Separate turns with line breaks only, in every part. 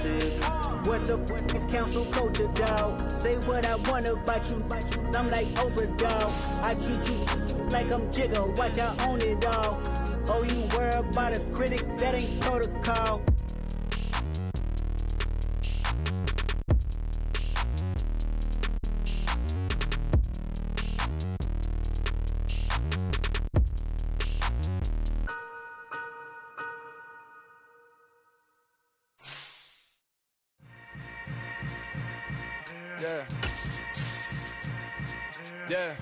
expensive. What the f is council culture, dog? Say what I want about you, I'm like Oprah, dog. I treat you like I'm Jigga, watch I own it all. Oh, you worry about a critic, that ain't protocol.
Yeah. Yeah.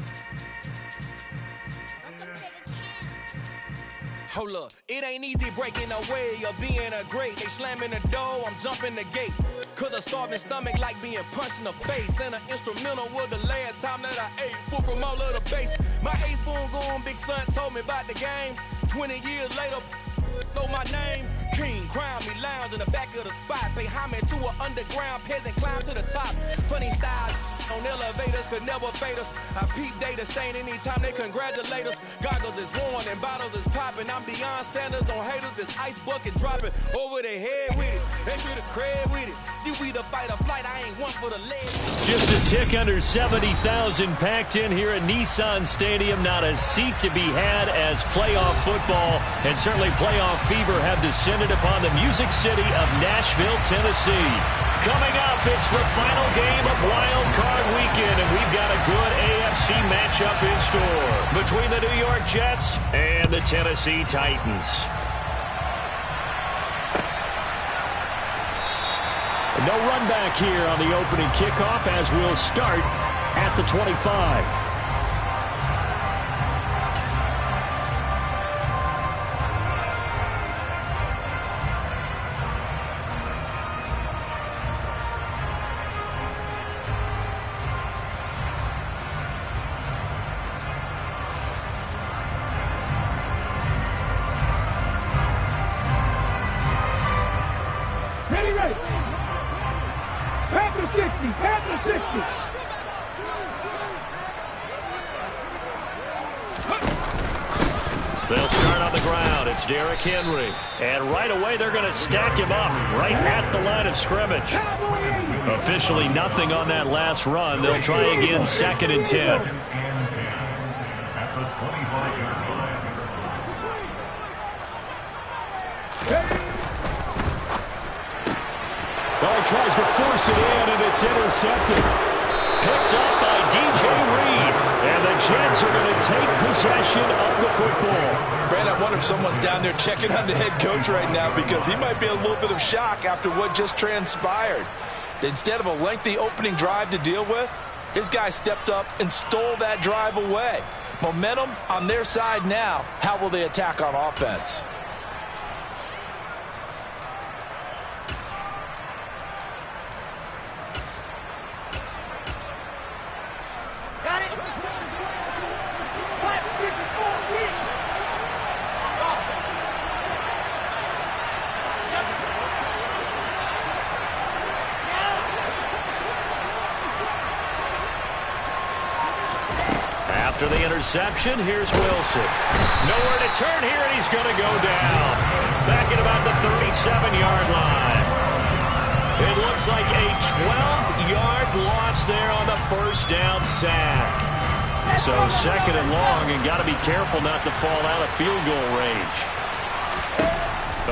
Hold up, it ain't easy breaking away or being a great. They slamming the door, I'm jumping the gate. Cause a starving stomach like being punched in the face. And an instrumental was the last time that I ate. Full from all of the bass. My ace boom going, big son told me about the game. 20 years later, know my name. King, crown me, lounge in the back of the spot. Pay homage to an underground peasant, climb to the top. Funny style on elevators could never fade us. I peep data saying anytime they congratulate us. Goggles is worn and bottles is popping. I'm beyond Sanders on haters, this ice bucket dropping over their head with it. Extra the cred with it. You either fight or flight, I ain't one for the leg.
Just a tick under 70,000 packed in here at Nissan Stadium. Not a seat to be had as playoff football and certainly playoff fever have descended upon the Music City of Nashville, Tennessee. Coming up, it's the final game of Wild Card Weekend, and we've got a good AFC matchup in store between the New York Jets and the Tennessee Titans. No run back here on the opening kickoff as we'll start at the 25. They'll start on the ground. It's Derrick Henry. And right away, they're going to stack him up right at the line of scrimmage. Officially nothing on that last run. They'll try again, 2nd and 10. Well, tries to force it in, and it's intercepted. Picked up by DJ Reed. And the Jets are going to take possession of the football.
Brad, I wonder if someone's down there checking on the head coach right now because he might be in a little bit of shock after what just transpired. Instead of a lengthy opening drive to deal with, his guy stepped up and stole that drive away. Momentum on their side now. How will they attack on offense?
After the interception, here's Wilson. Nowhere to turn here, and he's going to go down. Back at about the 37-yard line. It looks like a 12-yard loss there on the first down sack. So 2nd and long, and got to be careful not to fall out of field goal range.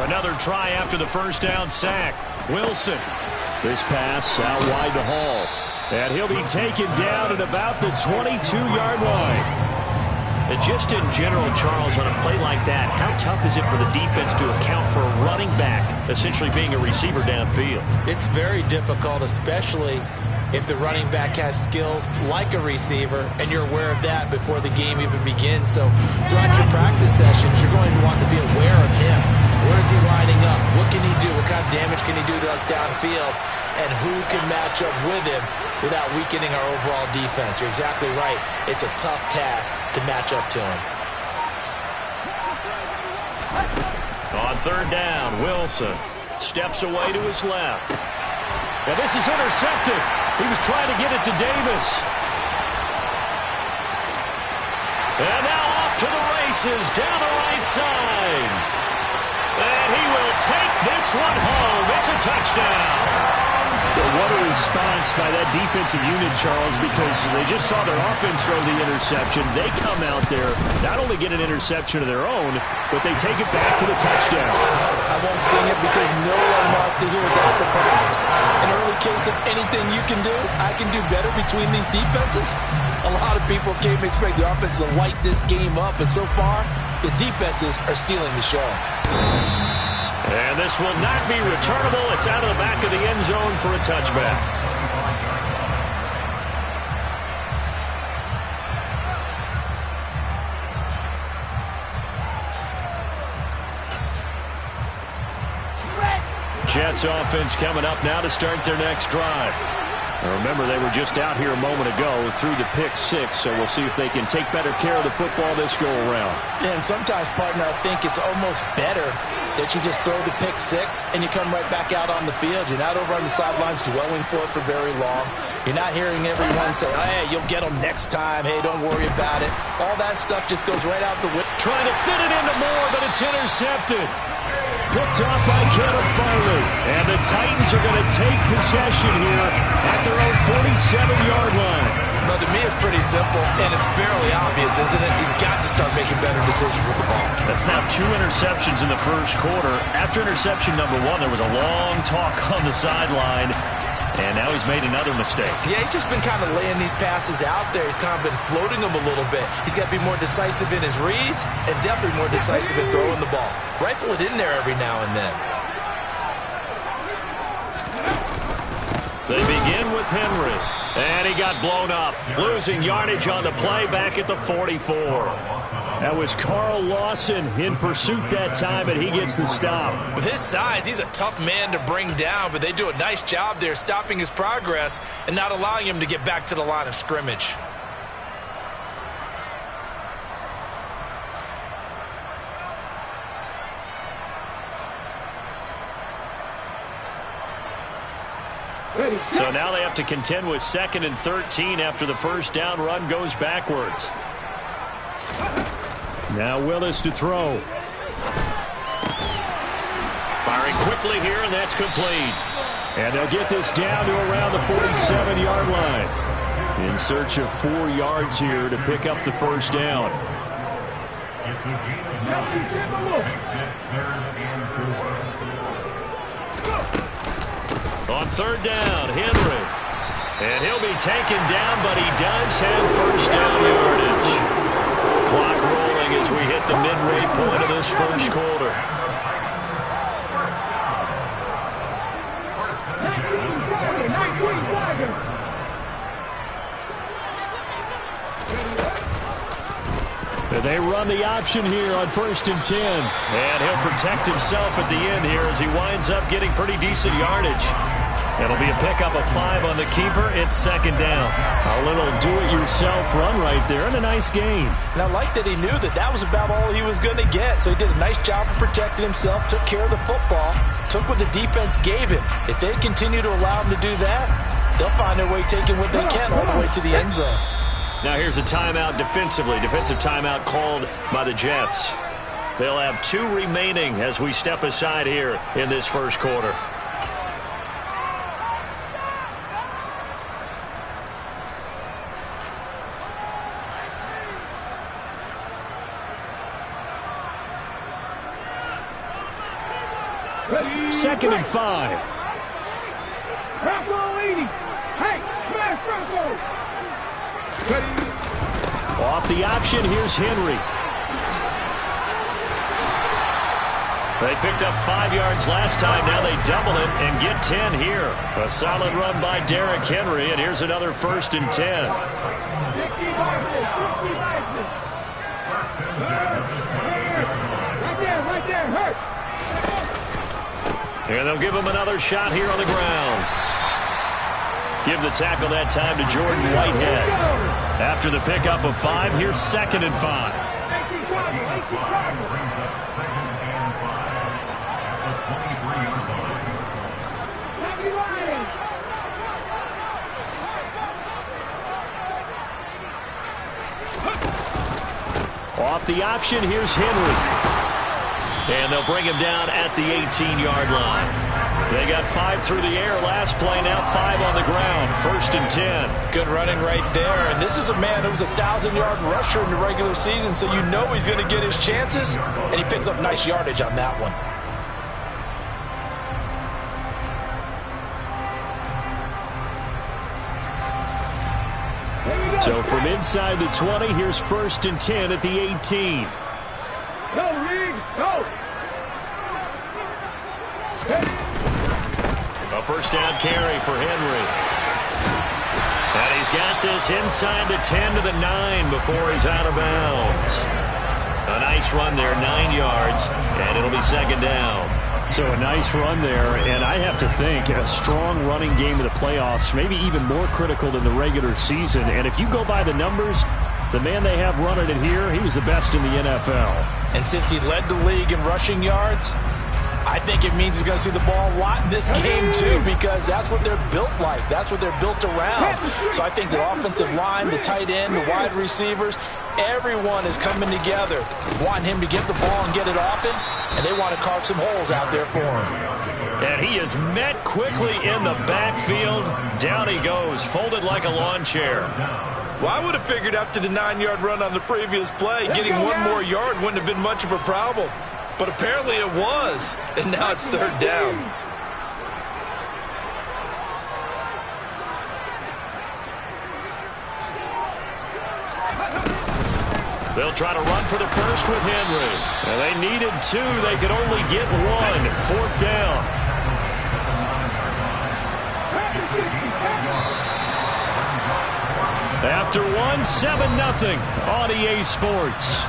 Another try after the first down sack. Wilson. This pass out wide to Hall. And he'll be taken down at about the 22-yard line. And just in general, Charles, on a play like that, how tough is it for the defense to account for a running back essentially being a receiver downfield?
It's very difficult, especially if the running back has skills like a receiver, and you're aware of that before the game even begins. So throughout your practice sessions, you're going to want to be aware of him. Where is he lining up? What can he do? What kind of damage can he do to us downfield? And who can match up with him without weakening our overall defense? You're exactly right. It's a tough task to match up to him.
On 3rd down, Wilson steps away to his left. And this is intercepted. He was trying to get it to Davis. And now off to the races down the right side. And he will take this one home. It's a touchdown.
What a response by that defensive unit, Charles, because they just saw their offense throw the interception. They come out there, not only get an interception of their own, but they take it back for the touchdown.
I won't sing it because no one wants to hear that, but perhaps an early case of anything you can do, I can do better between these defenses. A lot of people came to expect the offense to light this game up, but so far, the defenses are stealing the show.
And this will not be returnable. It's out of the back of the end zone for a touchback. Jets offense coming up now to start their next drive. Now remember, they were just out here a moment ago through the pick six, so we'll see if they can take better care of the football this go-around.
Yeah, and sometimes, partner, I think it's almost better that you just throw the pick six and you come right back out on the field. You're not over on the sidelines dwelling for it for very long. You're not hearing everyone say, hey, you'll get them next time. Hey, don't worry about it. All that stuff just goes right out the window.
Trying to fit it into Moore, but it's intercepted. Picked off by Caleb Farley. And the Titans are going to take possession here at their own 47-yard line.
Well, to me, it's pretty simple, and it's fairly obvious, isn't it? He's got to start making better decisions with the ball.
That's now 2 interceptions in the first quarter. After interception number 1, there was a long talk on the sideline. And now he's made another mistake.
Yeah, he's just been kind of laying these passes out there. He's kind of been floating them a little bit. He's got to be more decisive in his reads and definitely more decisive in throwing the ball. Rifle it in there every now and then.
They begin with Henry. And he got blown up. Losing yardage on the play back at the 44. That was Carl Lawson in pursuit that time, and he gets the stop.
With his size, he's a tough man to bring down, but they do a nice job there stopping his progress and not allowing him to get back to the line of scrimmage.
So now they have to contend with 2nd and 13 after the first down run goes backwards. Now Willis to throw. Firing quickly here, and that's complete. And they'll get this down to around the 47-yard line. In search of 4 yards here to pick up the first down. On 3rd down, Henry. And he'll be taken down, but he does have first down yardage. Clock rolling as we hit the midway point of this first quarter. They run the option here on 1st and 10. And he'll protect himself at the end here as he winds up getting pretty decent yardage. It'll be a pickup of 5 on the keeper. It's 2nd down. A little do-it-yourself run right there and a nice gain.
And I like that he knew that that was about all he was going to get. So he did a nice job of protecting himself, took care of the football, took what the defense gave him. If they continue to allow him to do that, they'll find their way taking what they can all the way to the end zone.
Now here's a timeout defensively. Defensive timeout called by the Jets. They'll have 2 remaining as we step aside here in this first quarter.
Ready. 2nd and 5. Bronco 80. Hey, smash Bronco. Ready.
Off the option, here's Henry. They picked up 5 yards last time. Now they double it and get 10 here. A solid run by Derrick Henry, and here's another 1st and 10.
Right there, hurt.
And they'll give him another shot here on the ground. Give the tackle that time to Jordan Whitehead. After the pickup of 5, here's 2nd and 5. Off the option, here's Henry. And they'll bring him down at the 18-yard line. They got 5 through the air last play, now 5 on the ground. 1st and 10.
Good running right there. And this is a man who was a 1,000-yard rusher in the regular season, so you know he's going to get his chances, and he picks up nice yardage on that one.
So from inside the 20, here's 1st and 10 at the 18.
Go, Reed, go!
A 1st down carry for Henry. And he's got this inside the 10 to the 9 before he's out of bounds. A nice run there, 9 yards, and it'll be 2nd down.
So a nice run there, and I have to think a strong running game in the playoffs, maybe even more critical than the regular season. And if you go by the numbers, the man they have running it here, he was the best in the NFL.
And since he led the league in rushing yards, I think it means he's going to see the ball a lot in this game, too, because that's what they're built like. That's what they're built around. So I think the offensive line, the tight end, the wide receivers, everyone is coming together, wanting him to get the ball and get it often, and they want to carve some holes out there for him.
And he is met quickly in the backfield. Down he goes, folded like a lawn chair.
Well, I would have figured after the 9-yard run on the previous play, getting one more yard wouldn't have been much of a problem. But apparently it was, and now it's 3rd down.
They'll try to run for the 1st with Henry. And they needed 2. They could only get 1. 4th down. After 1, 7-0 on EA Sports.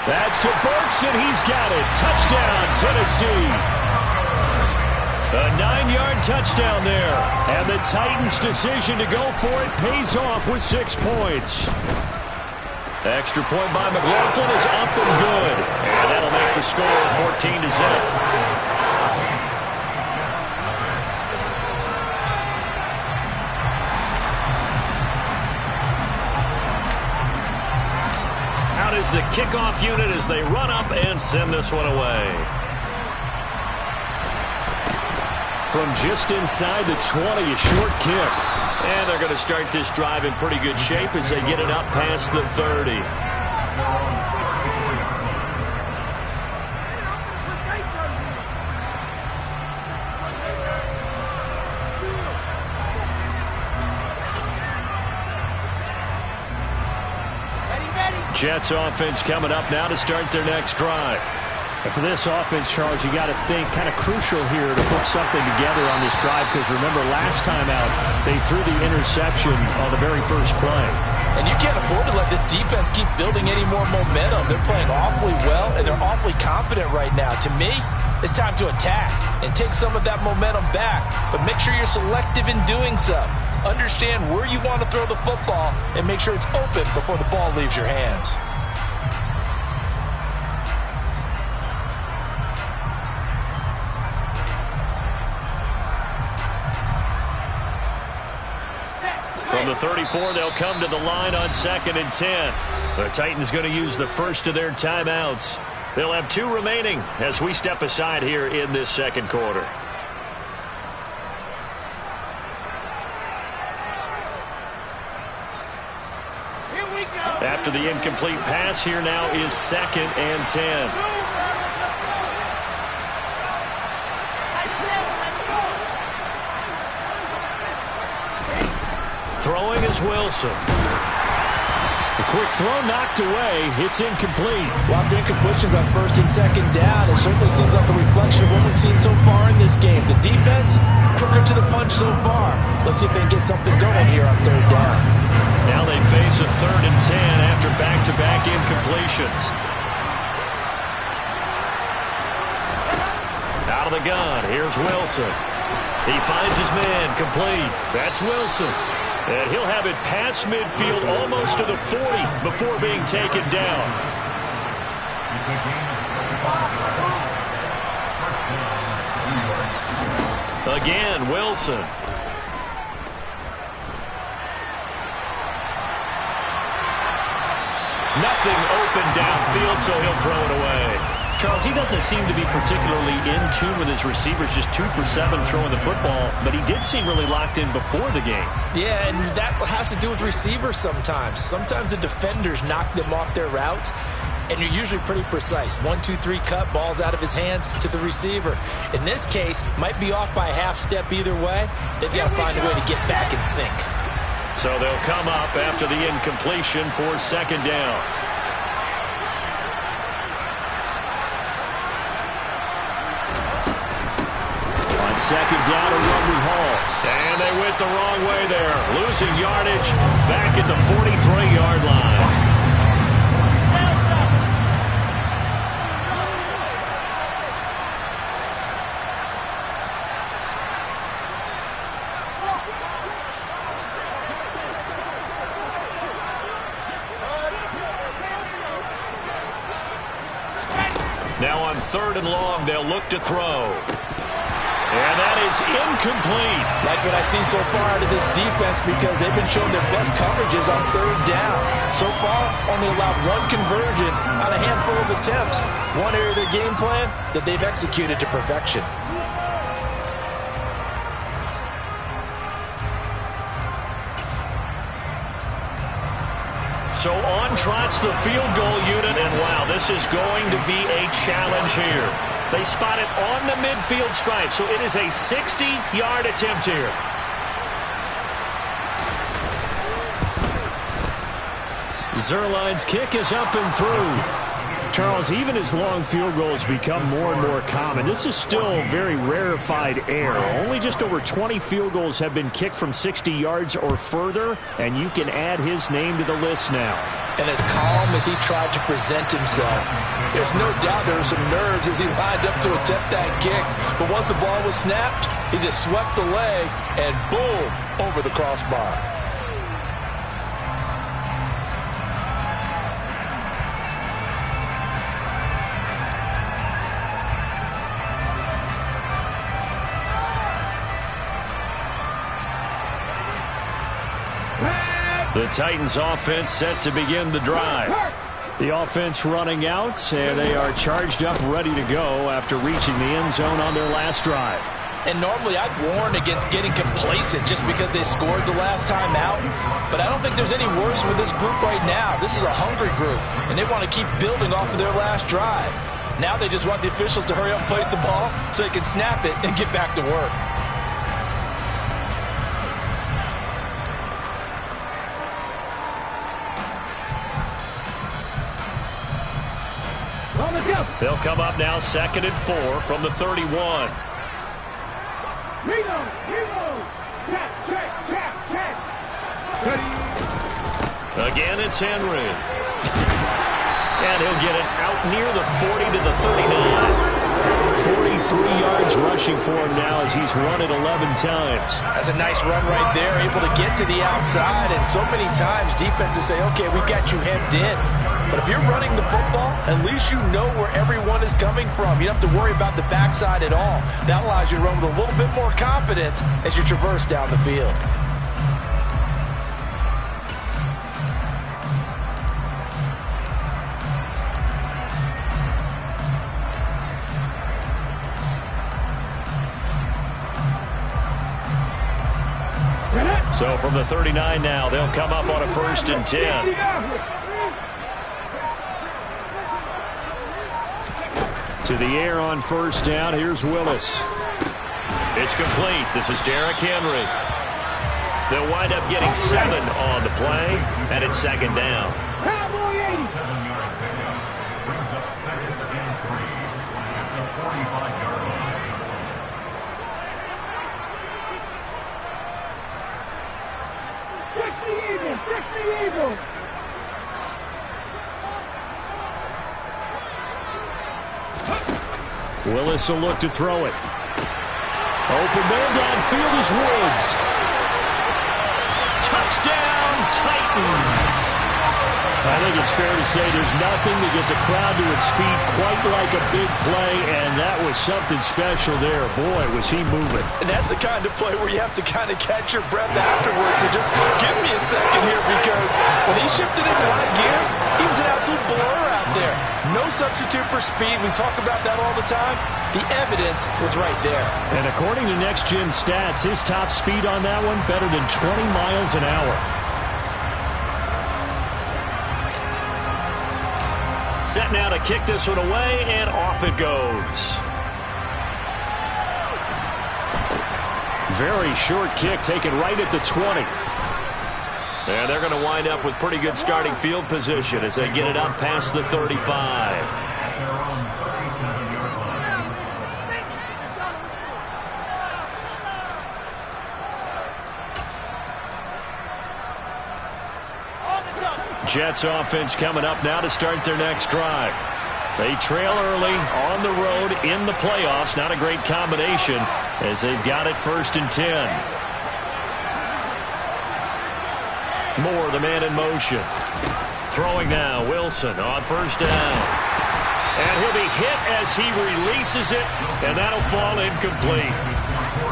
That's to Burks, and he's got it. Touchdown, Tennessee. A 9-yard touchdown there. And the Titans' decision to go for it pays off with 6 points. Extra point by McLaughlin is up and good. And that'll make the score 14-0. Is the kickoff unit as they run up and send this one away. From just inside the 20, a short kick. And they're going to start this drive in pretty good shape as they get it up past the 30. Jets offense coming up now to start their next drive.
And for this offense, Charles, you got to think kind of crucial here to put something together on this drive, because remember last time out they threw the interception on the very first play.
And you can't afford to let this defense keep building any more momentum. They're playing awfully well, and they're awfully confident right now. To me, it's time to attack and take some of that momentum back, but make sure you're selective in doing so. Understand where you want to throw the football and make sure it's open before the ball leaves your hands.
From the 34, they'll come to the line on 2nd and 10. The Titans going to use the first of their timeouts. They'll have 2 remaining as we step aside here in this second quarter. After the incomplete pass, here now is 2nd and 10. Throwing is Wilson. A quick throw knocked away. It's incomplete.
Well, after incompletions on 1st and 2nd down, it certainly seems like a reflection of what we've seen so far in this game. The defense, quicker to the punch so far. Let's see if they can get something going here on 3rd down.
Now they face a 3rd and 10 after back-to-back incompletions. Out of the gun, here's Wilson. He finds his man, complete. That's Wilson. And he'll have it past midfield almost to the 40 before being taken down. Again, Wilson. Nothing open downfield, so he'll throw it away. Charles, he doesn't seem to be particularly in tune with his receivers, just 2 for 7 throwing the football, but he did seem really locked in before the game.
Yeah, and that has to do with receivers sometimes. Sometimes the defenders knock them off their routes, and you're usually pretty precise. 1, 2, 3 cut, ball's out of his hands to the receiver. In this case, might be off by a half step either way. They've got to find a way to get back in sync.
So they'll come up after the incompletion for second down. On second down, a run we haul. And they went the wrong way there. Losing yardage back at the 43-yard line. Now on third and long, they'll look to throw. And that is incomplete.
Like what I've seen so far out of this defense, because they've been showing their best coverages on third down. So far, only allowed 1 conversion on a handful of attempts. One area of their game plan that they've executed to perfection.
So on trots the field goal unit, and wow, this is going to be a challenge here. They spot it on the midfield stripe, so it is a 60-yard attempt here. Zuerlein's kick is up and through.
Charles, even as long field goals become more and more common, this is still very rarefied air. Only just over 20 field goals have been kicked from 60 yards or further, and you can add his name to the list now.
And as calm as he tried to present himself, there's no doubt there were some nerves as he lined up to attempt that kick. But once the ball was snapped, he just swept the leg and boom, over the crossbar.
The Titans offense set to begin the drive.
The offense running out, and they are charged up, ready to go after reaching the end zone on their last drive.
And normally I'd warn against getting complacent just because they scored the last time out. But I don't think there's any worries with this group right now. This is a hungry group, and they want to keep building off of their last drive. Now they just want the officials to hurry up and place the ball so they can snap it and get back to work.
They'll come up now, 2nd and 4 from the 31. Again, it's Henry. And he'll get it out near the 40 to the 39. 43 yards rushing for him now as he's run it 11 times.
That's a nice run right there, able to get to the outside. And so many times defenses say, okay, we got you hemmed in. But if you're running the football, at least you know where everyone is coming from. You don't have to worry about the backside at all. That allows you to run with a little bit more confidence as you traverse down the field.
So from the 39 now, they'll come up on a 1st and 10.
To the air on 1st down. Here's Willis.
It's complete. This is Derrick Henry. They'll wind up getting 7 on the play, and it's 2nd down.
Willis will look to throw it. Open man downfield is Woods. Touchdown, Titans. I think it's fair to say there's nothing that gets a crowd to its feet quite like a big play, and that was something special there. Boy, was he moving.
And that's the kind of play where you have to kind of catch your breath afterwards. So just give me a second here, because when he shifted into high gear, he was an absolute blur out there. No substitute for speed. We talk about that all the time. The evidence was right there.
And according to Next Gen Stats, his top speed on that one, better than 20 miles an hour. Set now to kick this one away, and off it goes. Very short kick, taken right at the 20. And they're going to wind up with pretty good starting field position as they get it up past the 35. Jets offense coming up now to start their next drive. They trail early on the road in the playoffs. Not a great combination as they've got it 1st and 10. Moore, the man in motion. Throwing now, Wilson on 1st down. And he'll be hit as he releases it, and that'll fall incomplete.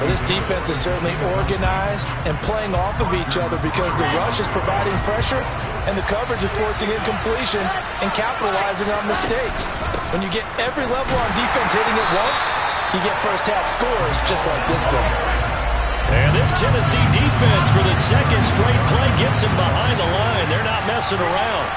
Well, this defense is certainly organized and playing off of each other because the rush is providing pressure and the coverage is forcing incompletions and capitalizing on mistakes. When you get every level on defense hitting it once, you get first-half scores just like this one.
And this Tennessee defense for the second straight play gets him behind the line. They're not messing around.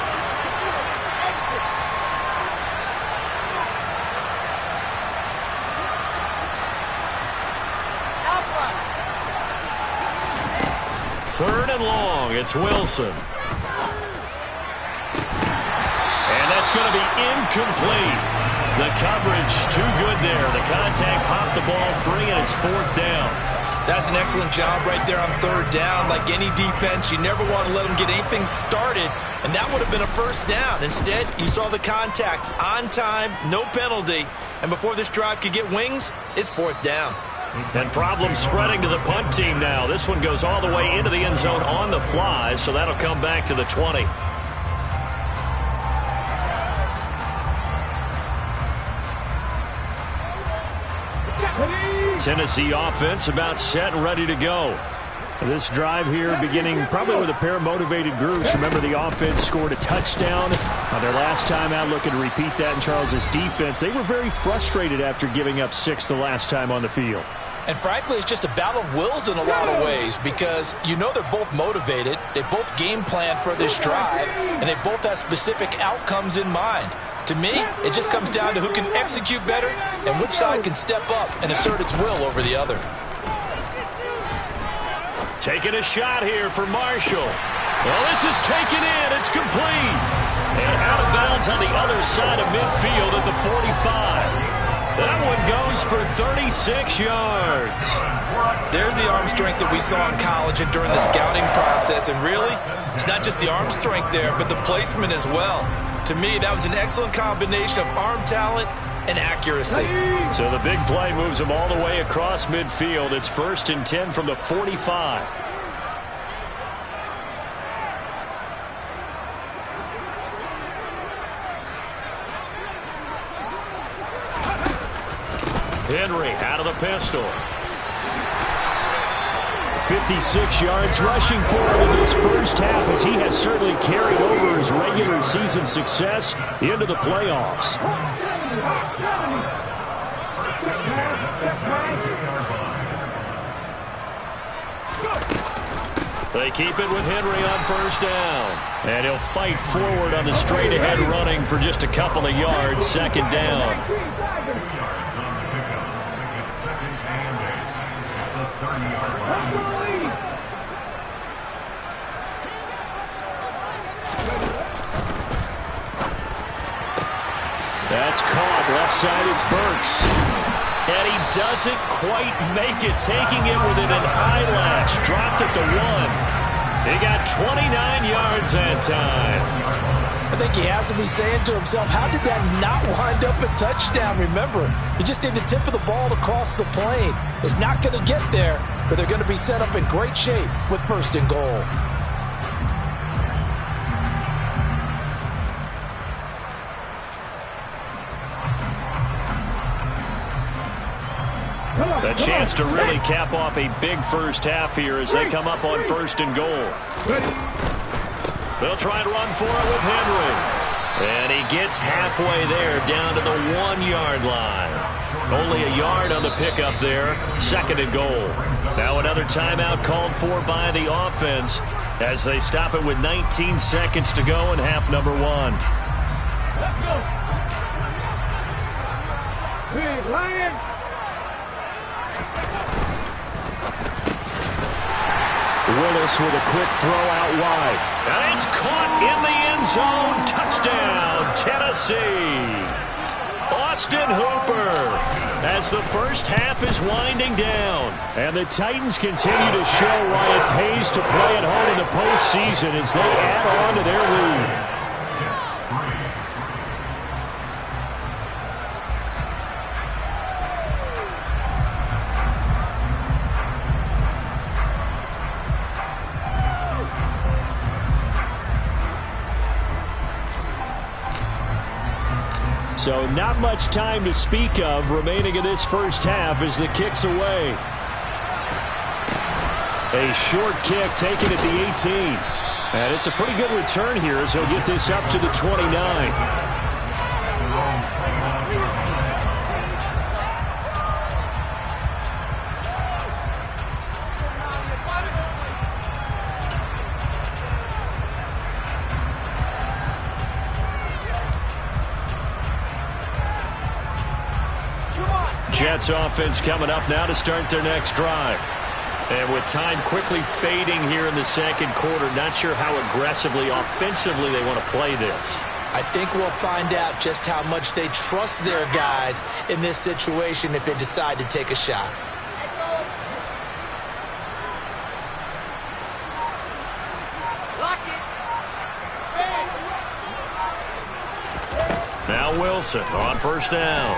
Third and long, it's Wilson. And that's going to be incomplete. The coverage too good there. The contact popped the ball free, and it's 4th down.
That's an excellent job right there on 3rd down. Like any defense, you never want to let them get anything started, and that would have been a 1st down. Instead, you saw the contact on time, no penalty, and before this drive could get wings, it's 4th down.
And problems spreading to the punt team now. This one goes all the way into the end zone on the fly, so that'll come back to the 20. Tennessee offense about set and ready to go. This drive here beginning probably with a pair of motivated groups. Remember, the offense scored a touchdown on their last time out. Looking to repeat that in Charles's defense. They were very frustrated after giving up 6 the last time on the field.
And frankly, it's just a battle of wills in a lot of ways because you know they're both motivated. They both game plan for this drive, and they both have specific outcomes in mind. To me, it just comes down to who can execute better and which side can step up and assert its will over the other.
Taking a shot here for Marshall. Well, this is taken in. It's complete. And out of bounds on the other side of midfield at the 45. That one goes for 36 yards.
There's the arm strength that we saw in college and during the scouting process. And really, it's not just the arm strength there, but the placement as well. To me, that was an excellent combination of arm talent and accuracy.
So the big play moves him all the way across midfield. It's 1st and 10 from the 45. Henry out of the pistol. 56 yards rushing for him in this first half as he has certainly carried over his regular season success into the playoffs. They keep it with Henry on 1st down. And he'll fight forward on the straight-ahead running for just a couple of yards. 2nd down. That's caught. Left side, it's Burks. And he doesn't quite make it, taking it within an eyelash. Dropped at the 1. He got 29 yards that time.
I think he has to be saying to himself, how did that not wind up a touchdown? Remember, you just need the tip of the ball to cross the plane. It's not going to get there, but they're going to be set up in great shape with 1st and goal.
A chance to really cap off a big first half here as they come up on 1st and goal. They'll try and run for it with Henry. And he gets halfway there, down to the 1-yard line. Only a yard on the pickup there. 2nd and goal. Now another timeout called for by the offense as they stop it with 19 seconds to go in half number 1.
Let's go. Big Lion.
Willis with a quick throw out wide. And it's caught in the end zone. Touchdown, Tennessee. Austin Hooper as the first half is winding down. And the Titans continue to show why it pays to play at home in the postseason as they add on to their lead. So not much time to speak of remaining in this first half as the kick's away. A short kick taken at the 18. And it's a pretty good return here as he'll get this up to the 29. Jets offense coming up now to start their next drive. And with time quickly fading here in the 2nd quarter, not sure how aggressively, offensively they want to play this.
I think we'll find out just how much they trust their guys in this situation if they decide to take a shot.
Now Wilson on 1st down.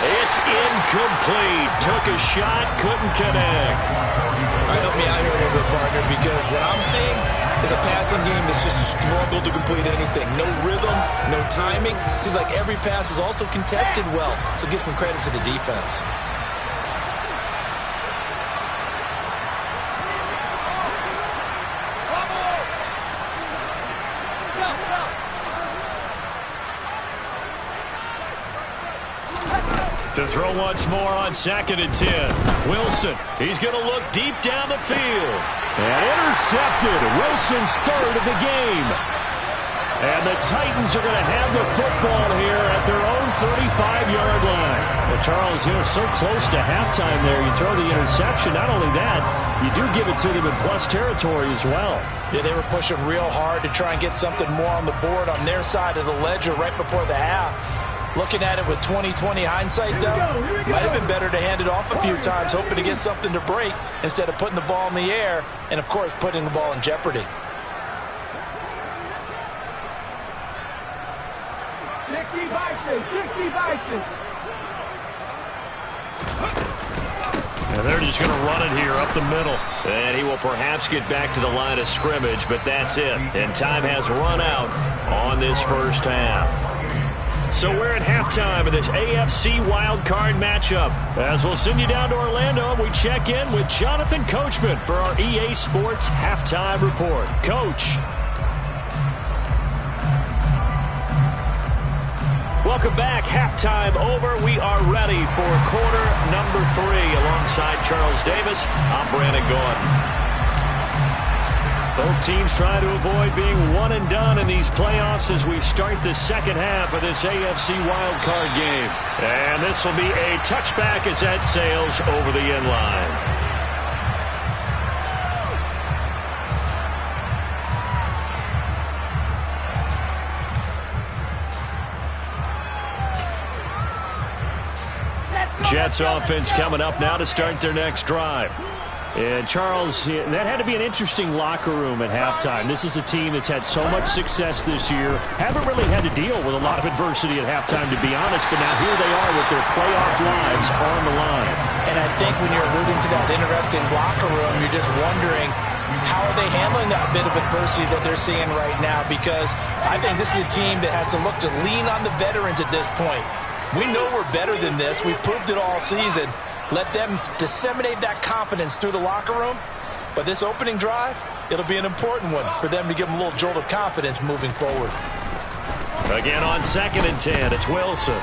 It's incomplete. Took a shot, couldn't connect.
All right, help me out here a little bit, partner, because what I'm seeing is a passing game that's just struggled to complete anything. No rhythm, no timing. Seems like every pass is also contested well, so give some credit to the defense.
To throw once more on 2nd and 10. Wilson, he's going to look deep down the field. And intercepted. Wilson's 3rd of the game. And the Titans are going to have the football here at their own 35-yard line. Well, Charles, they're so close to halftime there. You throw the interception. Not only that, you do give it to them in plus territory as well.
Yeah, they were pushing real hard to try and get something more on the board on their side of the ledger right before the half. Looking at it with 20/20 hindsight, though, might have been better to hand it off a few times, hoping to get something to break instead of putting the ball in the air and, of course, putting the ball in jeopardy.
60-60.
And they're just going to run it here up the middle. And he will perhaps get back to the line of scrimmage, but that's it. And time has run out on this first half. So we're at halftime of this AFC wildcard matchup. As we'll send you down to Orlando, we check in with Jonathan Coachman for our EA Sports Halftime Report. Coach. Welcome back. Halftime over. We are ready for quarter number 3. Alongside Charles Davis, I'm Brandon Gordon. Both teams trying to avoid being one and done in these playoffs as we start the second half of this AFC wildcard game. And this will be a touchback as that sails over the end line. Jets offense coming up now to start their next drive.
And, Charles, that had to be an interesting locker room at halftime. This is a team that's had so much success this year. Haven't really had to deal with a lot of adversity at halftime, to be honest. But now here they are with their playoff lives on the line.
And I think when you're alluding to that interesting locker room, you're just wondering, how are they handling that bit of adversity that they're seeing right now? Because I think this is a team that has to look to lean on the veterans at this point. We know we're better than this. We've proved it all season. Let them disseminate that confidence through the locker room. But this opening drive, it'll be an important one for them to give them a little jolt of confidence moving forward.
Again on 2nd and 10, it's Wilson.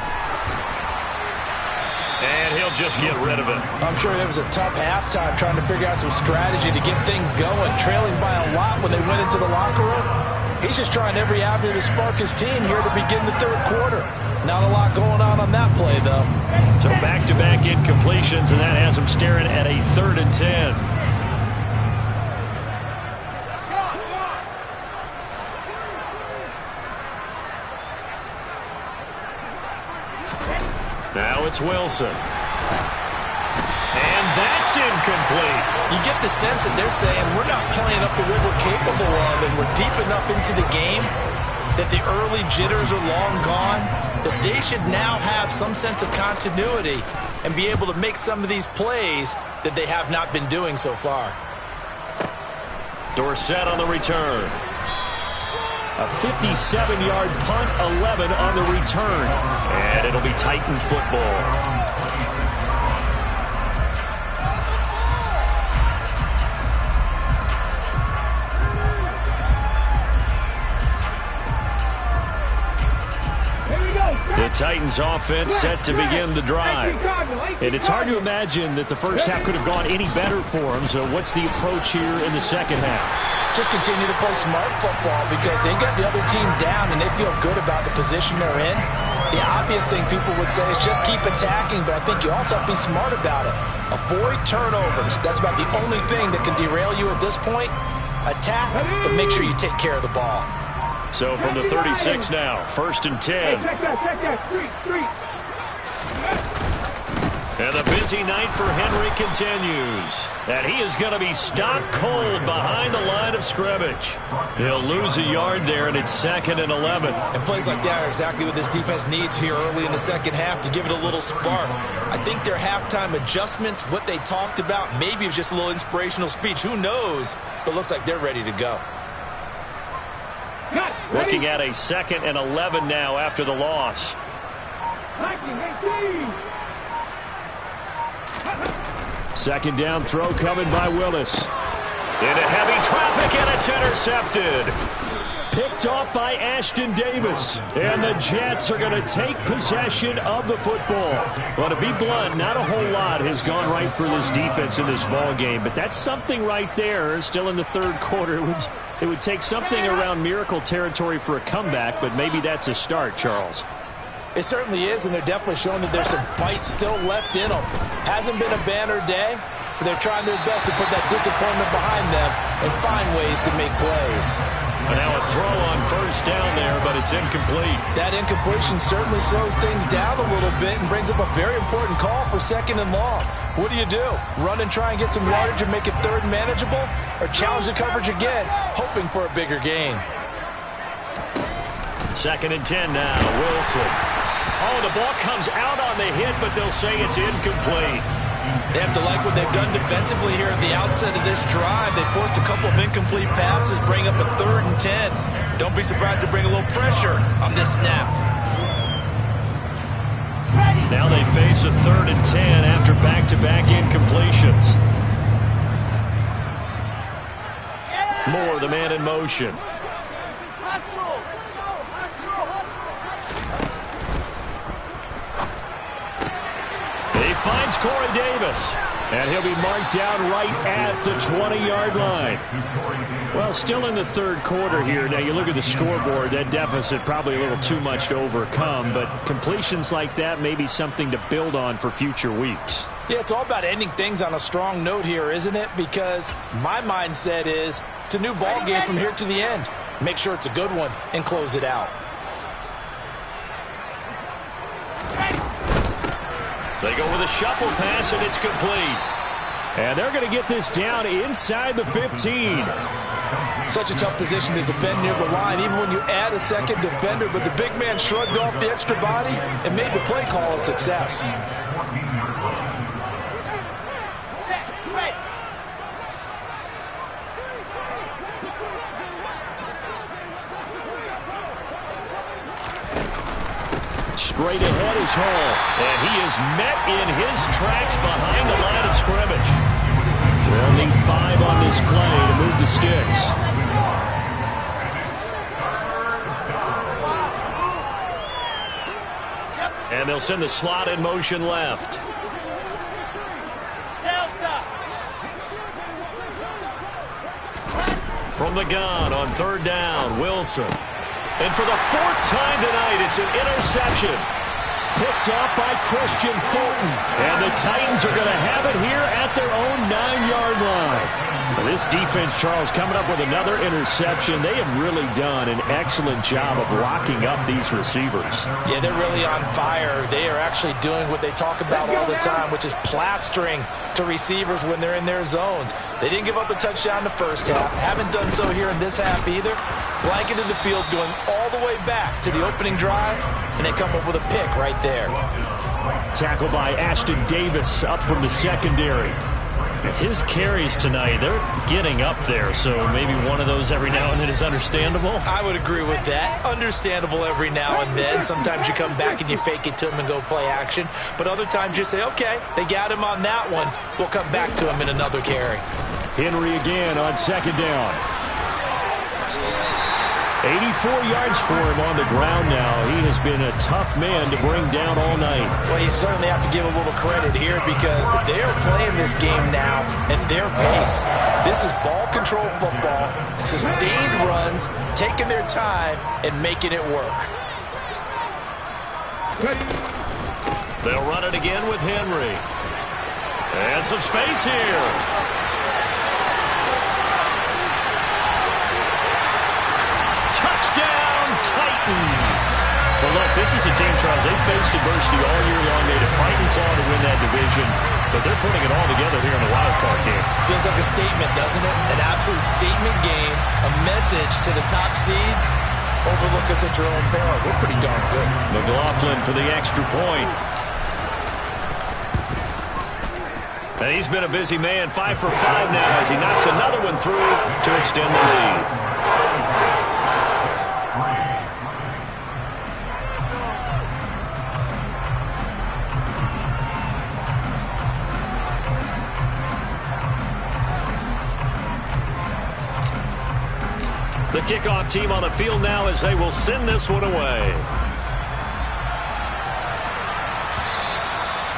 And he'll just get rid of it.
I'm sure it was a tough halftime trying to figure out some strategy to get things going, trailing by a lot when they went into the locker room. He's just trying every avenue to spark his team here to begin the third quarter. Not a lot going on that play, though.
So back-to-back incompletions, and that has him staring at a 3rd and 10. Now it's Wilson. And that's incomplete.
You get the sense that they're saying we're not playing up to what we're capable of, and we're deep enough into the game that the early jitters are long gone, that they should now have some sense of continuity and be able to make some of these plays that they have not been doing so far.
Dorsett on the return.
A 57-yard punt, 11 on the return.
And it'll be Titan football. The Titans offense set to begin the drive.
And it's hard to imagine that the first half could have gone any better for them. So what's the approach here in the second half?
Just continue to play smart football because they got the other team down and they feel good about the position they're in. The obvious thing people would say is just keep attacking, but I think you also have to be smart about it. Avoid turnovers. That's about the only thing that can derail you at this point. Attack, but make sure you take care of the ball.
So from the 36 now, 1st and 10.
Check that. Three.
And the busy night for Henry continues. And he is going to be stopped cold behind the line of scrimmage. He'll lose a yard there, and it's 2nd and 11.
And plays like that are exactly what this defense needs here early in the second half to give it a little spark. I think their halftime adjustments, what they talked about, maybe it was just a little inspirational speech. Who knows? But looks like they're ready to go.
Looking at a 2nd and 11 now after the loss.
2nd down throw coming by Willis.
Into heavy traffic, and it's intercepted.
Picked off by Ashton Davis. And the Jets are going to take possession of the football. Well, to be blunt, not a whole lot has gone right for this defense in this ball game. But that's something right there. Still in the third quarter. It would take something around miracle territory for a comeback, but maybe that's a start, Charles.
It certainly is, and they're definitely showing that there's some fight still left in them. Hasn't been a banner day, but they're trying their best to put that disappointment behind them and find ways to make plays.
And now a throw on 1st down there, but it's incomplete.
That incompletion certainly slows things down a little bit and brings up a very important call for 2nd and long. What do? Run and try and get some yardage and make it 3rd and manageable? Or challenge the coverage again, hoping for a bigger gain?
2nd and 10 now, Wilson. Oh, the ball comes out on the hit, but they'll say it's incomplete.
They have to like what they've done defensively here at the outset of this drive. They forced a couple of incomplete passes, bring up a 3rd and 10. Don't be surprised to bring a little pressure on this snap.
Now they face a 3rd and 10 after back-to-back incompletions. Moore, the man in motion. He finds Corey Davis. And he'll be marked down right at the 20-yard line.
Well, still in the third quarter here. Now, you look at the scoreboard, that deficit probably a little too much to overcome, but completions like that may be something to build on for future weeks.
Yeah, it's all about ending things on a strong note here, isn't it? Because my mindset is it's a new ball game from here to the end. Make sure it's a good one and close it out.
They go with a shuffle pass, and it's complete.
And they're going to get this down inside the 15.
Such a tough position to defend near the line, even when you add a second defender. But the big man shrugged off the extra body and made the play call a success.
Straight ahead is Hall, and he is met in his tracks behind the line of scrimmage. They'll need 5 on this play to move the sticks. And they'll send the slot in motion left. From the gun on 3rd down, Wilson. And for the 4th time tonight, it's an interception. Picked up by Christian Fulton. And the Titans are going to have it here at their own 9-yard line. Well, this defense, Charles, coming up with another interception. They have really done an excellent job of locking up these receivers.
Yeah, they're really on fire. They are actually doing what they talk about all the time, which is plastering to receivers when they're in their zones. They didn't give up a touchdown in the first half. Haven't done so here in this half either. Blanketed the field, going all the way back to the opening drive, and they come up with a pick right there.
Tackled by Ashton Davis up from the secondary. His carries tonight, they're getting up there, so maybe one of those every now and then is understandable.
I would agree with that. Understandable every now and then. Sometimes you come back and you fake it to him and go play action. But other times you say, okay, they got him on that one. We'll come back to him in another carry.
Henry again on 2nd down. 84 yards for him on the ground now. He has been a tough man to bring down all night.
Well, you certainly have to give a little credit here because they are playing this game now at their pace. This is ball control football, sustained runs, taking their time and making it work.
They'll run it again with Henry. And some space here. Touchdown, Titans. Well, look, this is a team, Charles, they faced adversity all year long. They had to fight and claw to win that division, but they're putting it all together here in the wild card game.
Feels like a statement, doesn't it? An absolute statement game, a message to the top seeds. Overlook us at your own peril. We're pretty darn good.
McLaughlin for the extra point. And he's been a busy man, 5 for 5 now as he knocks another one through to extend the lead. The kickoff team on the field now as they will send this one away.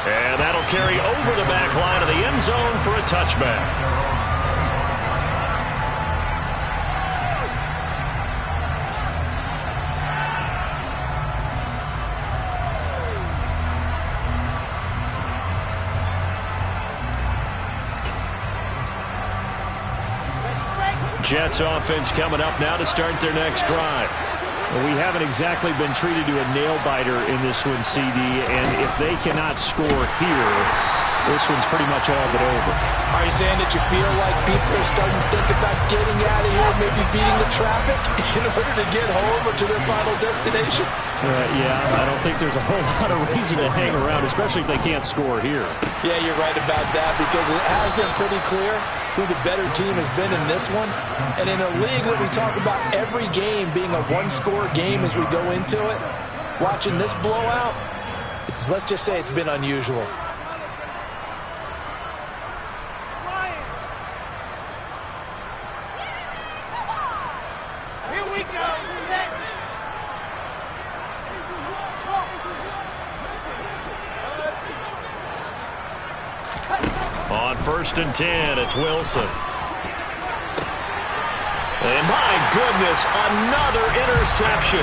And that'll carry over the back line of the end zone for a touchback. Jets offense coming up now to start their next drive. Well, we haven't exactly been treated to a nail-biter in this one, CD, and if they cannot score here, this one's pretty much all but over.
Are you saying that you feel like people are starting to think about getting out of here, maybe beating the traffic in order to get home or to their final destination?
Yeah, I don't think there's a whole lot of reason to hang around, especially if they can't score here.
Yeah, you're right about that because it has been pretty clear who the better team has been in this one. And in a league that we talk about every game being a one-score game as we go into it, watching this blowout, let's just say it's been unusual.
Here we go. Set.
On 1st and 10, it's Wilson. And my goodness, another interception.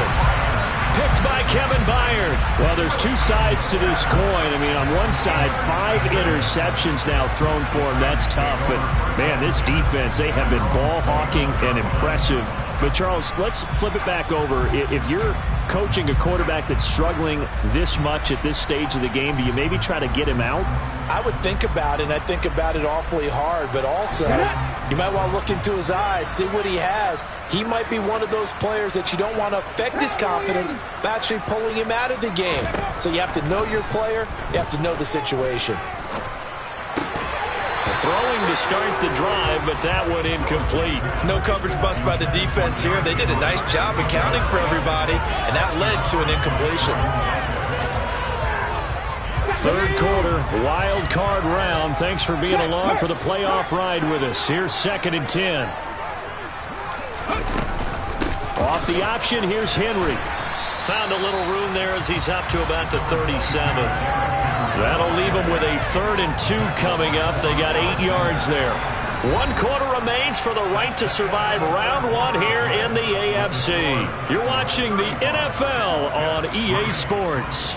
Picked by Kevin Byard. Well, there's two sides to this coin. I mean, on one side, 5 interceptions now thrown for him. That's tough. But, man, this defense, they have been ball hawking and impressive
But, Charles, let's flip it back over. If you're coaching a quarterback that's struggling this much at this stage of the game, do you maybe try to get him out?
I would think about it, and I think about it awfully hard. But also, you might want to look into his eyes, see what he has. He might be one of those players that you don't want to affect his confidence by actually pulling him out of the game. So you have to know your player. You have to know the situation.
Throwing to start the drive, but that one incomplete.
No coverage bust by the defense here. They did a nice job accounting for everybody, and that led to an incompletion.
Third quarter, wild card round. Thanks for being along for the playoff ride with us. Here's 2nd and 10. Off the option, here's Henry. Found a little room there as he's up to about the 37. That'll leave them with a 3rd and 2 coming up. They got 8 yards there. 1 quarter remains for the right to survive round 1 here in the AFC. You're watching the NFL on EA Sports.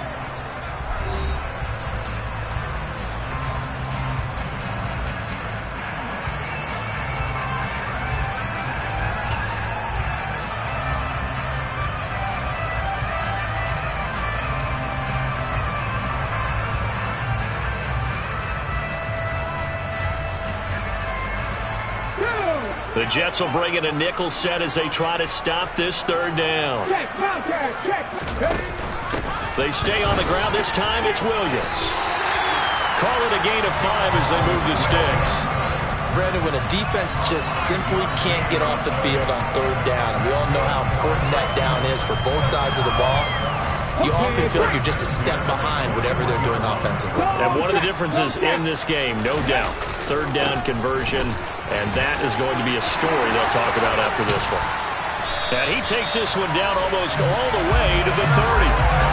The Jets will bring in a nickel set as they try to stop this 3rd down. They stay on the ground. This time it's Williams. Call it a gain of 5 as they move the sticks.
Brandon, when a defense just simply can't get off the field on 3rd down, and we all know how important that down is for both sides of the ball, you often feel like you're just a step behind whatever they're doing offensively.
And one of the differences in this game, no doubt, 3rd down conversion, and that is going to be a story they'll talk about after this one. And he takes this one down almost all the way to the 30.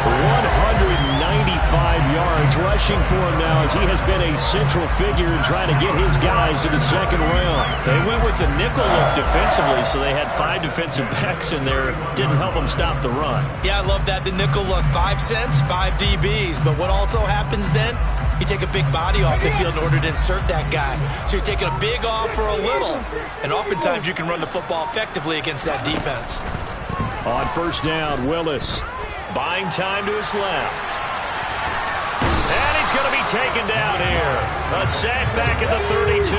195 yards rushing for him now as he has been a central figure in trying to get his guys to the 2nd round. They went with the nickel look defensively, so they had 5 defensive backs in there. Didn't help them stop the run.
Yeah, I love that. The nickel look, 5 cents, 5 DBs. But what also happens then? You take a big body off the field in order to insert that guy. So you're taking a big off for a little. And oftentimes you can run the football effectively against that defense.
On 1st down, Willis buying time to his left. And he's going to be taken down here. A sack back at the 32.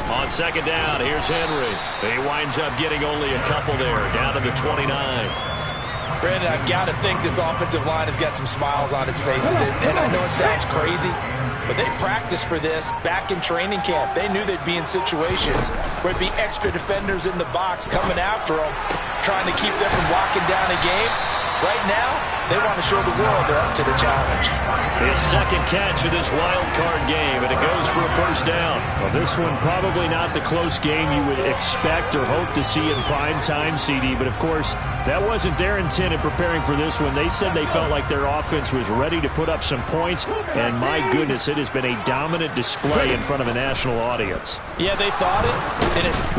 On 2nd down, here's Henry. He winds up getting only a couple there, down to the 29.
Brandon, I've got to think this offensive line has got some smiles on its faces. And I know it sounds crazy, but they practiced for this back in training camp. They knew they'd be in situations where it'd be extra defenders in the box coming after them, trying to keep them from locking down a game. Right now, they want to show the world they're up to the challenge.
His 2nd catch of this wild card game, and it goes for a 1st down.
Well, this one probably not the close game you would expect or hope to see in prime time, CD. But, of course, that wasn't their intent in preparing for this one. They said they felt like their offense was ready to put up some points. And, my goodness, it has been a dominant display in front of a national audience.
Yeah, they thought it.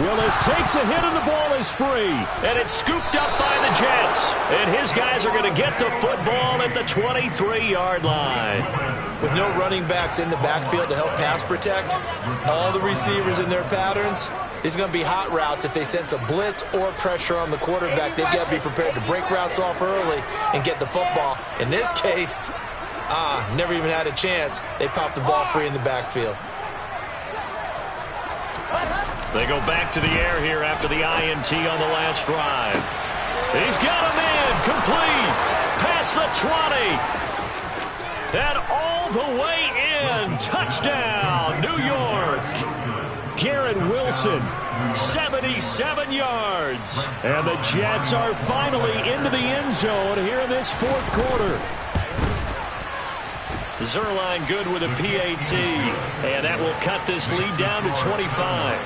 Willis takes a hit and the ball is free.
And it's scooped up by the Jets. And his guys are going to get the football at the 23-yard line.
With no running backs in the backfield to help pass protect, all the receivers in their patterns, it's going to be hot routes. If they sense a blitz or pressure on the quarterback, they've got to be prepared to break routes off early and get the football. In this case, never even had a chance. They popped the ball free in the backfield.
They go back to the air here after the INT on the last drive. He's got him in, complete, past the 20, and all the way in, touchdown, New York.
Garrett Wilson, 77 yards, and the Jets are finally into the end zone here in this 4th quarter.
Zuerlein good with a PAT, and that will cut this lead down to 25.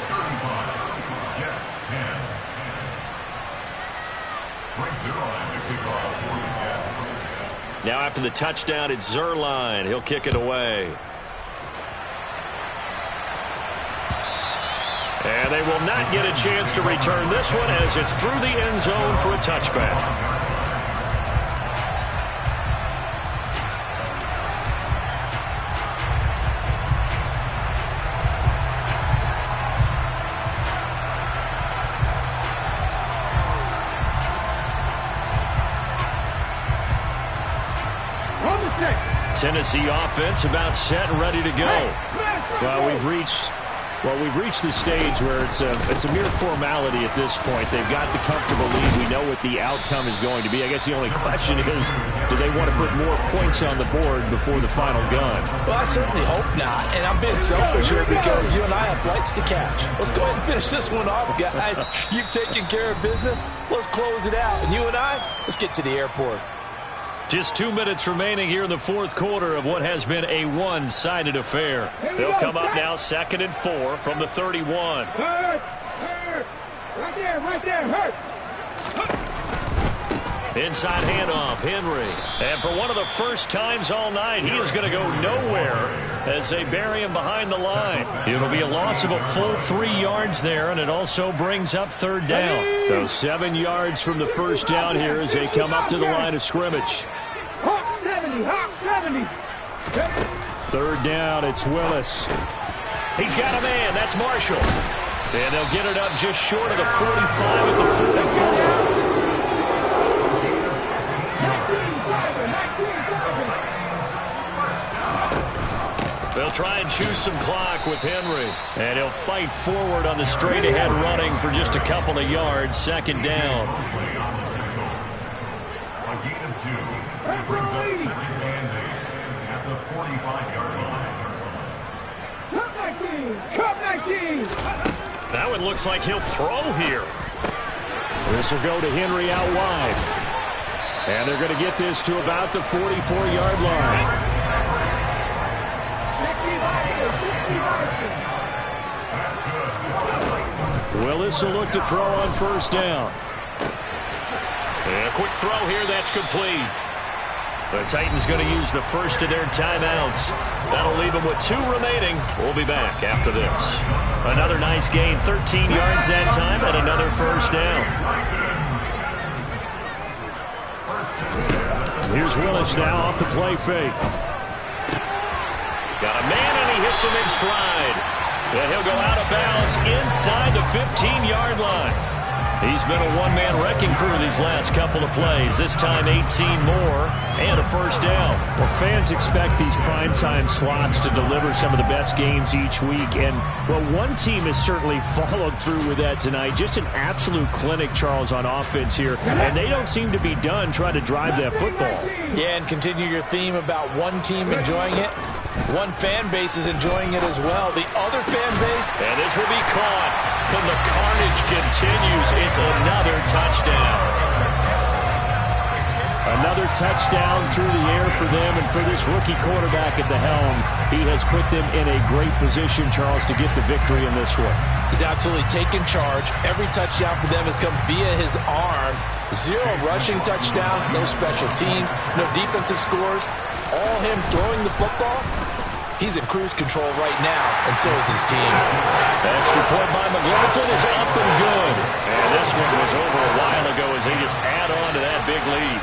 Now after the touchdown, it's Zuerlein. He'll kick it away. And they will not get a chance to return this one as it's through the end zone for a touchback. Tennessee offense about set and ready to go.
Well, we've reached the stage where it's a mere formality at this point. They've got the comfortable lead. We know what the outcome is going to be. I guess the only question is, do they want to put more points on the board before the final gun?
Well, I certainly hope not. And I'm being selfish here because you and I have flights to catch. Let's go ahead and finish this one off, guys. You've taken care of business. Let's close it out. And you and I, let's get to the airport.
Just 2 minutes remaining here in the fourth quarter of what has been a one-sided affair. They'll come up now 2nd and 4 from the 31.
Hurt. Right there, hurt.
Inside handoff, Henry. And for one of the first times all night, he is going to go nowhere as they bury him behind the line. It'll be a loss of a full 3 yards there, and it also brings up 3rd down.
So 7 yards from the first down here as they come up to the line of scrimmage.
Hawk 70, Hawk 70.
3rd down, it's Willis.
He's got a man, that's Marshall. And they'll get it up just short of the 45 at the 44. They'll try and choose some clock with Henry. And he'll fight forward on the straight-ahead running for just a couple of yards. 2nd down. That one looks like he'll throw here.
This will go to Henry out wide. And they're going to get this to about the 44-yard line. Willis will look to throw on 1st down.
And a quick throw here, that's complete. The Titans going to use the first of their timeouts. That'll leave them with 2 remaining. We'll be back after this. Another nice gain, 13 yards that time, and another 1st down.
Here's Willis now off the play fake.
Got a man, and he hits him in stride. And he'll go out of bounds inside the 15-yard line. He's been a one-man wrecking crew these last couple of plays. This time 18 more and a 1st down.
Well, fans expect these primetime slots to deliver some of the best games each week. And, well, one team has certainly followed through with that tonight. Just an absolute clinic, Charles, on offense here. And they don't seem to be done trying to drive that football.
Yeah, and continue your theme about one team enjoying it. One fan base is enjoying it as well. The other fan base.
And this will be caught. And the carnage continues. It's another touchdown.
Another touchdown through the air for them. And for this rookie quarterback at the helm, he has put them in a great position, Charles, to get the victory in this one.
He's absolutely taken charge. Every touchdown for them has come via his arm. 0 rushing touchdowns, no special teams, no defensive scores. All him throwing the football. He's in cruise control right now, and so is his team.
Extra point by McLaughlin is up and good. And this one was over a while ago as they just add on to that big lead.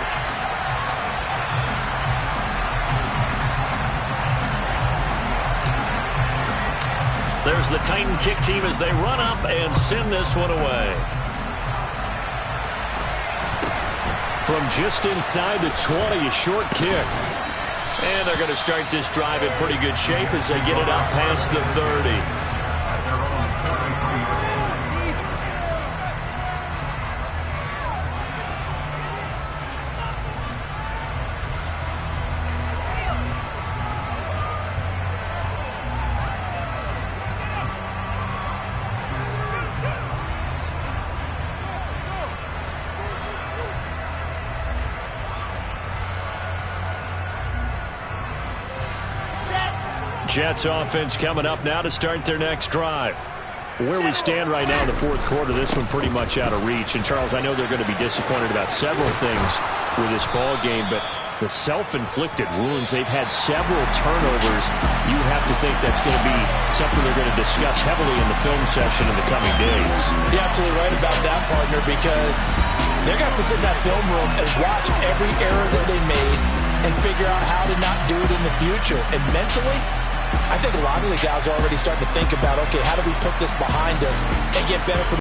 There's the Titan kick team as they run up and send this one away. From just inside the 20, a short kick. And they're going to start this drive in pretty good shape as they get it out past the 30. Jets offense coming up now to start their next drive.
Where we stand right now in the fourth quarter, this one pretty much out of reach. And, Charles, I know they're going to be disappointed about several things with this ball game, but the self-inflicted wounds, they've had several turnovers. You have to think that's going to be something they're going to discuss heavily in the film session in the coming days.
You're absolutely right about that, partner, because they're going to have to sit in that film room and watch every error that they made and figure out how to not do it in the future. And mentally, I think a lot of the guys are already starting to think about, okay, how do we put this behind us and get better